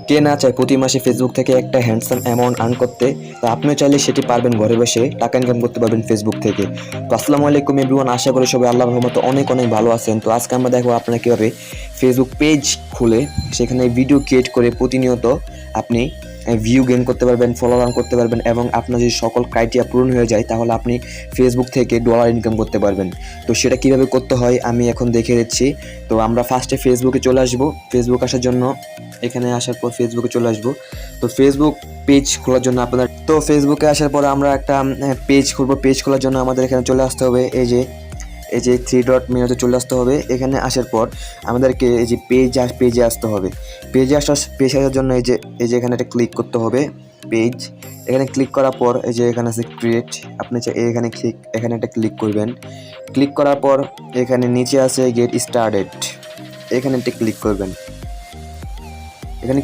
কে না চায় প্রতি মাসে ফেসবুক থেকে একটা হ্যান্ডসাম অ্যামাউন্ট আর্ন করতে। তো আপনিও চাইলে সেটি পারবেন, ঘরে বসে টাকা ইনকাম করতে পারবেন ফেসবুক থেকে। তো আসসালামু আলাইকুম এভরিওয়ান, আশা করি সবাই আল্লাহর রহমতে অনেক অনেক ভালো আছেন। তো আজকে আমরা দেখবো আপনারা কীভাবে ফেসবুক পেজ খুলে সেখানে ভিডিও ক্রিয়েট করে প্রতিনিয়ত আপনি ভিউ গেইন করতে পারবেন, ফলো আর্ন করতে পারবেন, এবং আপনার যদি সকল ক্রাইটেরিয়া পূরণ হয়ে যায় তাহলে আপনি ফেসবুক থেকে ডলার ইনকাম করতে পারবেন। তো সেটা কীভাবে করতে হয় আমি এখন দেখে দিচ্ছি। তো আমরা ফার্স্টে ফেসবুকে চলে আসবো। ফেসবুক আসার জন্য এখানে আসার পর ফেসবুকে চলে আসবো। তো ফেসবুক পেজ খোলার জন্য আপনাদের, তো ফেসবুকে আসার পর আমরা একটা পেজ খুলবো। পেজ খোলার জন্য আমাদের এখানে চলে আসতে হবে এই যে 3 ডট মেনুতে চলে আসতে হবে। এখানে আসার পর আমাদেরকে এই যে পেজে আসতে হবে। পেজে আসার জন্য এই যে এখানে একটা ক্লিক করতে হবে পেজ। এখানে ক্লিক করার পর এই যে এখানে আছে ক্রিয়েট, আপনি এখানে একটা ক্লিক করবেন। ক্লিক করার পর এখানে নিচে আছে গেট স্টার্টেড, এখানে একটা ক্লিক করবেন।